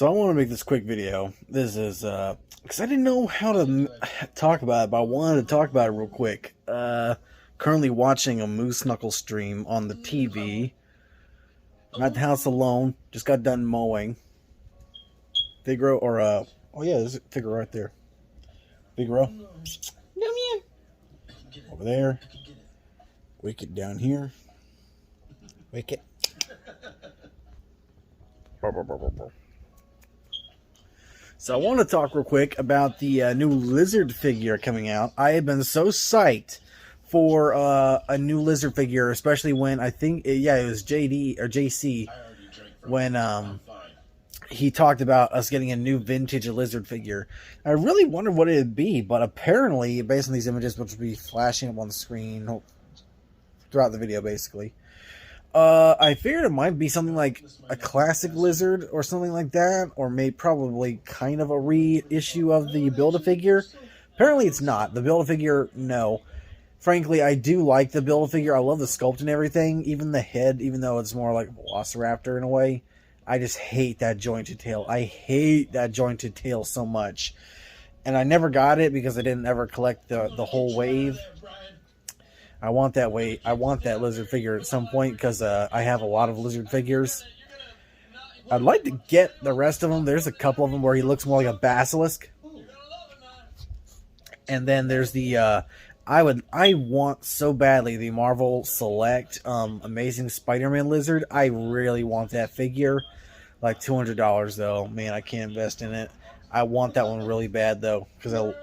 So I want to make this quick video. This is, because I didn't know how to talk about it, but I wanted to talk about it real quick. Currently watching a Moose Knuckle stream on the TV. I'm at the house alone. Just got done mowing. Figaro, or, oh yeah, there's a Figaro right there. Figaro. Come here. Over there. Wicket down here. Wicket. So I want to talk real quick about the new Lizard figure coming out. I have been so psyched for a new Lizard figure, especially when I think, it was JD or JC when he talked about us getting a new vintage Lizard figure. I really wondered what it would be, but apparently, based on these images, which will be flashing up on the screen throughout the video, basically. I figured it might be something like a classic Lizard or something like that, or probably kind of a reissue of the Build-A-Figure. Apparently it's not. The Build-A-Figure, no. Frankly, I do like the Build-A-Figure. I love the sculpt and everything. Even the head, even though it's more like a Velociraptor in a way. I just hate that jointed tail. I hate that jointed tail so much. And I never got it because I didn't ever collect the whole wave. I want that Lizard figure at some point because I have a lot of Lizard figures. I'd like to get the rest of them. There's a couple of them where he looks more like a basilisk. And then there's the I want so badly the Marvel Select Amazing Spider-Man Lizard. I really want that figure. Like $200 though. Man, I can't invest in it. I want that one really bad though because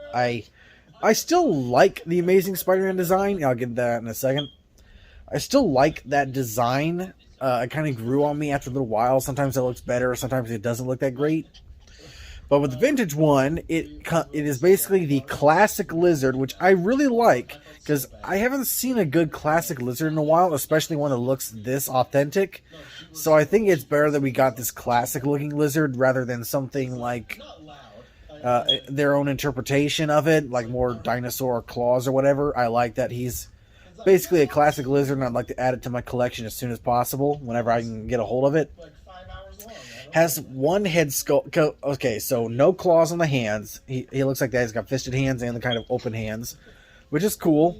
I still like the Amazing Spider-Man design. I'll get that in a second. I still like that design. It kind of grew on me after a little while. Sometimes it looks better. Sometimes it doesn't look that great. But with the vintage one, it is basically the classic Lizard, which I really like. Because I haven't seen a good classic Lizard in a while, especially one that looks this authentic. So I think it's better that we got this classic looking Lizard rather than something like their own interpretation of it, like more dinosaur claws or whatever. I like that he's basically a classic Lizard, and I'd like to add it to my collection as soon as possible, whenever I can get a hold of it. Has one head sculpt. Okay, so no claws on the hands. He looks like that. He's got fisted hands and the kind of open hands, which is cool.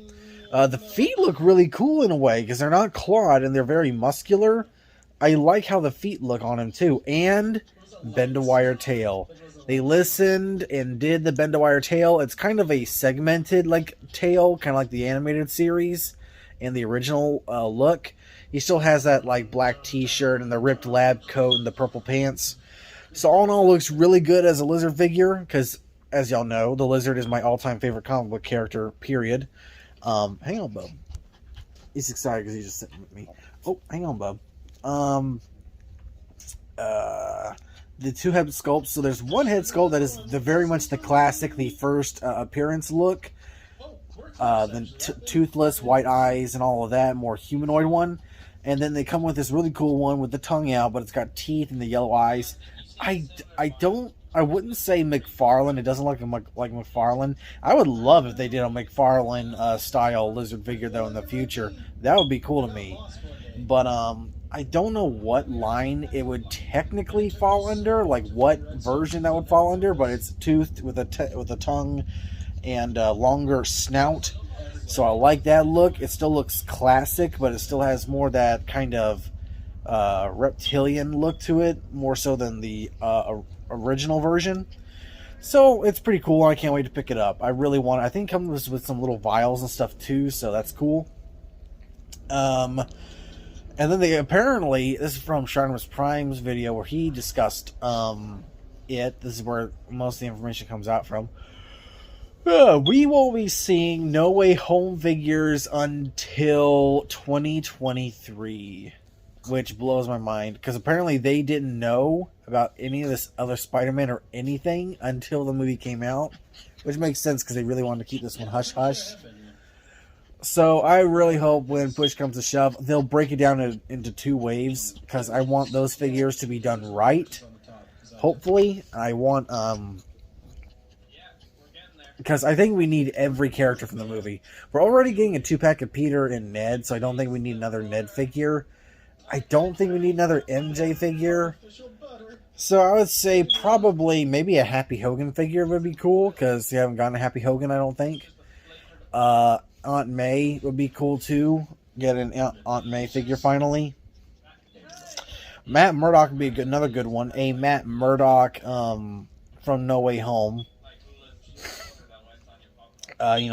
The feet look really cool in a way because they're not clawed and they're very muscular. I like how the feet look on him too, and bend-a-wire tail. They listened and did the bend-a-wire tail. It's kind of a segmented tail, kind of like the animated series and the original look. He still has that black t-shirt and the ripped lab coat and the purple pants. So all in all, looks really good as a Lizard figure because, as y'all know, the Lizard is my all-time favorite comic book character, period. Hang on, bub. He's excited because he's just sitting with me. Oh, hang on, bub. The two head sculpts. So there's one head sculpt that is very much the classic, the first appearance look. The toothless, white eyes, and all of that, more humanoid one. And then they come with this really cool one with the tongue out, but it's got teeth and the yellow eyes. I wouldn't say McFarlane. It doesn't look like McFarlane. I would love if they did a McFarlane style Lizard figure though in the future. That would be cool to me. But I don't know what line it would technically fall under, what version that would fall under, but it's toothed with a tongue and a longer snout. So I like that look. It still looks classic, but it still has more that kind of reptilian look to it, more so than the original version. So it's pretty cool. I can't wait to pick it up. I really want it. I think it comes with some little vials and stuff too, so that's cool. And then apparently, this is from Sharnimus Prime's video where he discussed it. This is where most of the information comes out from. We will be seeing No Way Home figures until 2023, which blows my mind because apparently they didn't know about any of this other Spider-Man or anything until the movie came out, which makes sense because they really wanted to keep this one hush-hush. So I really hope when push comes to shove, they'll break it down into two waves because I want those figures to be done right. Hopefully, I want because I think we need every character from the movie. We're already getting a 2-pack of Peter and Ned, so I don't think we need another Ned figure. I don't think we need another MJ figure. So I would say probably maybe a Happy Hogan figure would be cool, because you haven't gotten a Happy Hogan, I don't think. Aunt May would be cool too. Get an Aunt May figure finally. Matt Murdock would be another good one. A Matt Murdock from No Way Home.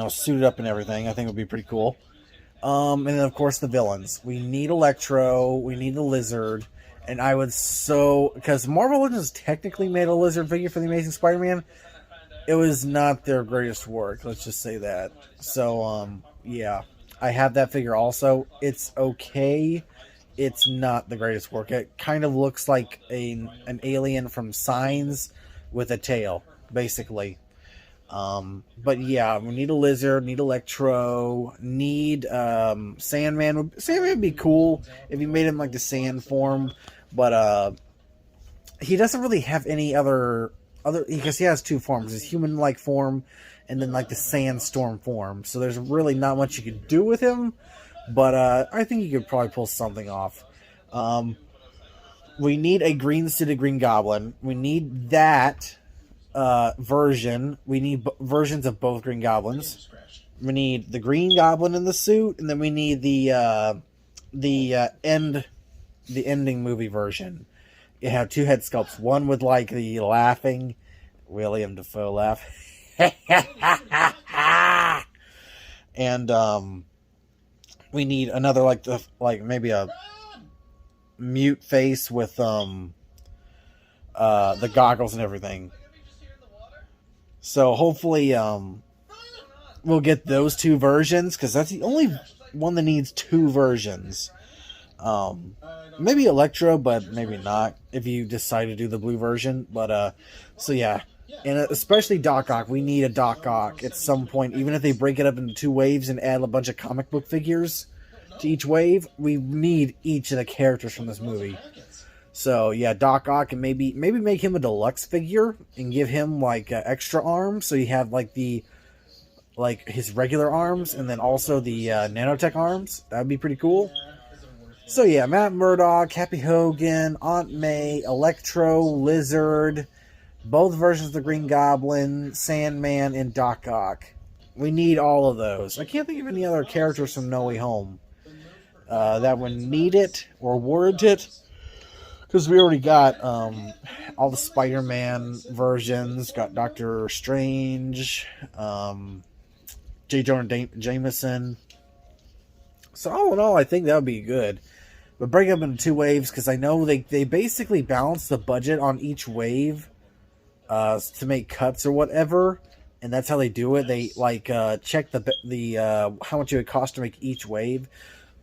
Suited up and everything. I think would be pretty cool. And then, of course, the villains. We need Electro. We need the Lizard. And I would because Marvel Legends technically made a Lizard figure for the Amazing Spider-Man. It was not their greatest work. Let's just say that. So, yeah. I have that figure also. It's okay. It's not the greatest work. It kind of looks like an alien from Signs with a tail, basically. But yeah, we need a Lizard, need Electro, need Sandman. Sandman would be cool if you made him like the sand form, but he doesn't really have any other because he has two forms: his human-like form and then like the sandstorm form. So there's really not much you could do with him, but I think you could probably pull something off. We need a green-suited Green Goblin. We need that version. We need versions of both Green Goblins. We need the Green Goblin in the suit, and then we need the ending movie version. You have two head sculpts, one with like the laughing William Dafoe laugh, and we need another like maybe a mute face with the goggles and everything. So hopefully we'll get those two versions, because that's the only one that needs two versions. Maybe Electro, but maybe not if you decide to do the blue version. But so yeah, and especially Doc Ock. We need a Doc Ock at some point, even if they break it up into two waves and add a bunch of comic book figures to each wave. We need each of the characters from this movie. So yeah, Doc Ock, and maybe make him a deluxe figure and give him like extra arms, so you have like his regular arms and then also the nanotech arms. That would be pretty cool. So yeah, Matt Murdock, Happy Hogan, Aunt May, Electro, Lizard, both versions of the Green Goblin, Sandman, and Doc Ock. We need all of those. I can't think of any other characters from No Way Home that would need it or warrant it, because we already got all the Spider-Man versions. Got Doctor Strange, J. Jonah Jameson. So all in all, I think that would be good. But break up into two waves, because I know they basically balance the budget on each wave to make cuts or whatever, and that's how they do it. They check the how much it would cost to make each wave.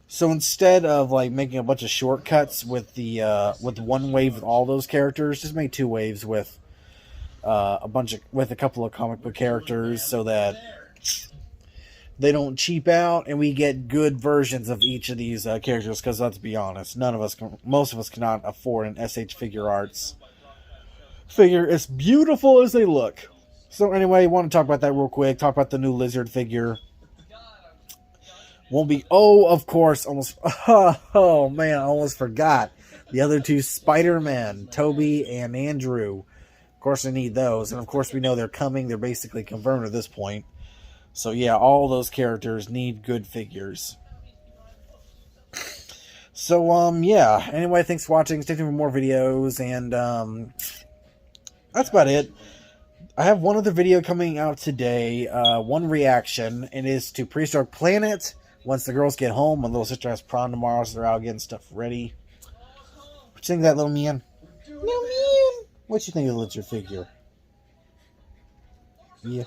So instead of like making a bunch of shortcuts with with one wave with all those characters, just make two waves with a couple of comic book characters, so that they don't cheap out and we get good versions of each of these characters. Because let's be honest, most of us cannot afford an SH Figure Arts figure as beautiful as they look. So anyway, I want to talk about that real quick. Talk about the new Lizard figure. Won't be. Oh, of course. Oh man, I almost forgot. The other two Spider-Man, Toby and Andrew. Of course, I need those. And of course, we know they're coming. They're basically confirmed at this point. So yeah, all those characters need good figures. So yeah. Anyway, thanks for watching. Stay tuned for more videos, and that's about it. I have one other video coming out today. One reaction, and it is to Prehistoric Planet. Once the girls get home, my little sister has prom tomorrow, so they're out getting stuff ready. What you think of that, little man? Little man. What you think of the Lizard figure? Yeah.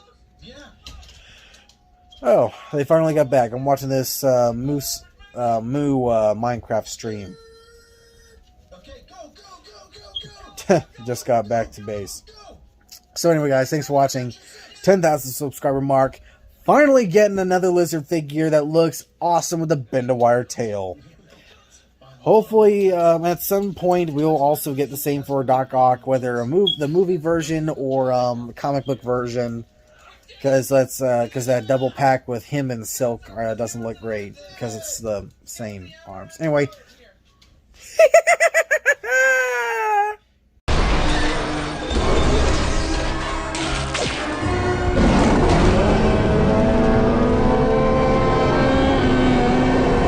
Oh, they finally got back. I'm watching this Moo Minecraft stream. Just got back to base. So anyway, guys, thanks for watching. 10,000 subscriber mark. Finally getting another Lizard figure that looks awesome with a bend-a-wire tail. Hopefully, at some point, we'll also get the same for Doc Ock, whether the movie version or comic book version. Because that double pack with him and Silk doesn't look great, because it's the same arms. Anyway.